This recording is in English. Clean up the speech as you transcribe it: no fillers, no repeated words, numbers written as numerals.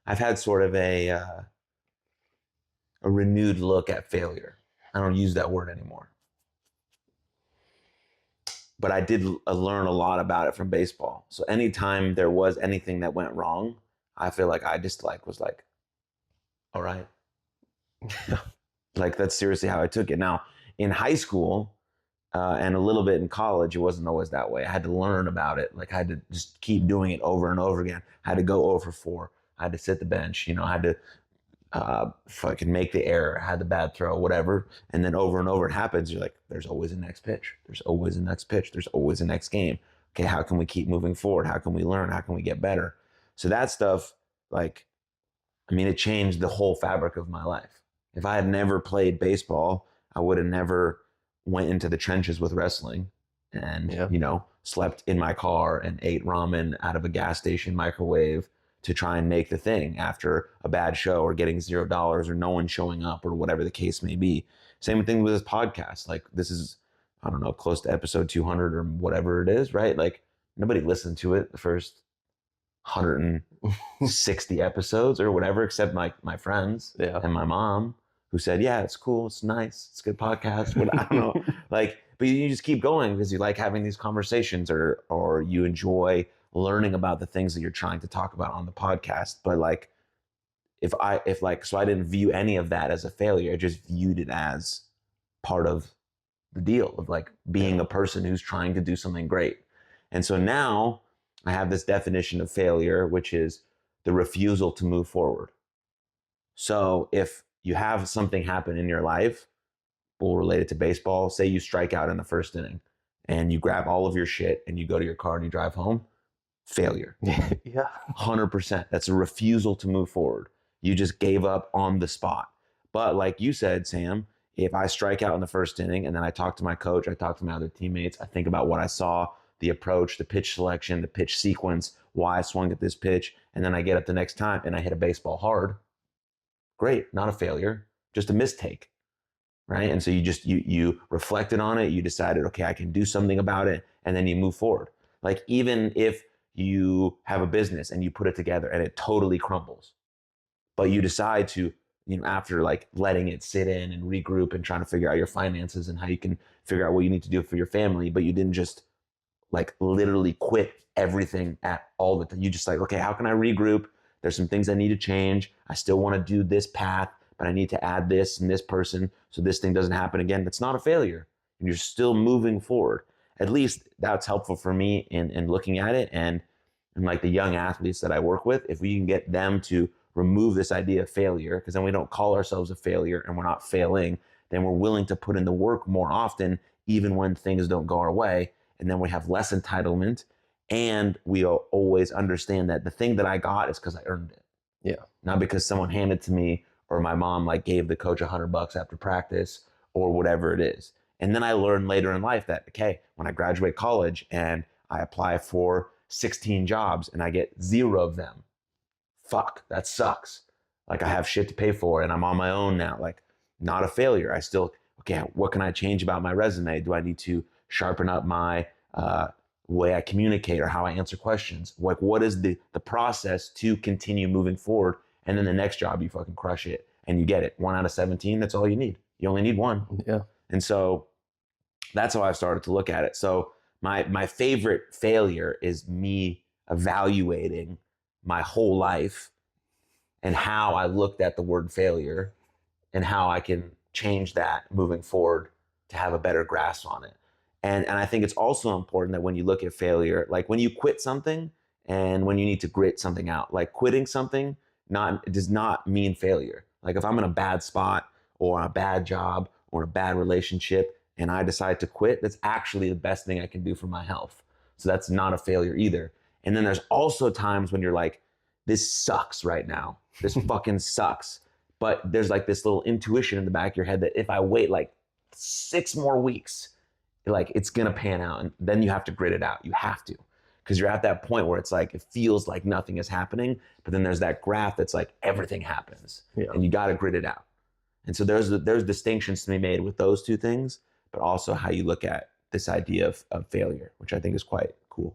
I've had sort of a renewed look at failure. I don't use that word anymore, but I did learn a lot about it from baseball. So anytime there was anything that went wrong, I feel like I just was like, all right, like that's seriously how I took it. Now in high school and a little bit in college, it wasn't always that way. I had to learn about it. Like I had to just keep doing it over and over again. I had to go over 4. I had to sit the bench. I had to fucking make the error, had the bad throw, whatever. And then over and over it happens. You're like, there's always a next pitch. There's always a next pitch. There's always a next game. Okay, how can we keep moving forward? How can we learn? How can we get better? So that stuff, it changed the whole fabric of my life. If I had never played baseball, I would have never went into the trenches with wrestling and, slept in my car and ate ramen out of a gas station microwave to try and make the thing after a bad show or getting $0 or no one showing up or whatever the case may be. Same thing with this podcast. Like this is, I don't know, close to episode 200 or whatever it is, right? Like nobody listened to it the first 160 episodes or whatever, except my friends and my mom who said, yeah, it's cool. It's nice. It's a good podcast. But I don't know. But you just keep going because you like having these conversations or you enjoy learning about the things that you're trying to talk about on the podcast. But so I didn't view any of that as a failure. I just viewed it as part of the deal of being a person who's trying to do something great. And so now I have this definition of failure, which is the refusal to move forward. So if you have something happen in your life, we'll relate it to baseball. Say you strike out in the first inning and you grab all of your shit and you go to your car and you drive home. Failure. Yeah. 100%. That's a refusal to move forward. You just gave up on the spot. But like you said, Sam, if I strike out in the first inning and then I talk to my coach, I talk to my other teammates, I think about what I saw, the approach, the pitch selection, the pitch sequence, why I swung at this pitch, and then I get up the next time and I hit a baseball hard. Great, not a failure, just a mistake, right? And so you reflected on it, you decided, okay, I can do something about it, and then you move forward. Like even if you have a business and you put it together and it totally crumbles, but you decide to, after letting it sit in and regroup and trying to figure out your finances and how you can figure out what you need to do for your family, but you didn't just literally quit everything at all the time. You just okay, how can I regroup? There's some things I need to change. I still want to do this path, but I need to add this and this person so this thing doesn't happen again. That's not a failure. And you're still moving forward. At least that's helpful for me in looking at it. And the young athletes that I work with, if we can get them to remove this idea of failure, because then we don't call ourselves a failure and we're not failing, then we're willing to put in the work more often, even when things don't go our way. And then we have less entitlement. And we always understand that the thing that I got is because I earned it. Yeah. Not because someone handed it to me or my mom gave the coach $100 after practice or whatever it is. And then I learned later in life that, okay, when I graduate college and I apply for 16 jobs and I get 0 of them, fuck, that sucks. I have shit to pay for and I'm on my own now. Not a failure. I still, okay, what can I change about my resume? Do I need to sharpen up my way I communicate or how I answer questions? What is the process to continue moving forward? And then the next job, you fucking crush it and you get it. 1 out of 17, that's all you need. You only need 1. Yeah. And so that's how I've started to look at it. So my favorite failure is me evaluating my whole life and how I looked at the word failure and how I can change that moving forward to have a better grasp on it. And I think it's also important that when you look at failure, when you quit something and when you need to grit something out, quitting something does not mean failure. If I'm in a bad spot or a bad job or a bad relationship and I decide to quit, that's actually the best thing I can do for my health. So that's not a failure either. And then there's also times when you're this sucks right now. This fucking sucks. But there's this little intuition in the back of your head that if I wait 6 more weeks, it's gonna pan out, and then you have to grit it out. You have to, because you're at that point where it's it feels like nothing is happening, but then there's that graph that's everything happens, and you got to grit it out. And so there's distinctions to be made with those two things, but also how you look at this idea of failure, which I think is quite cool.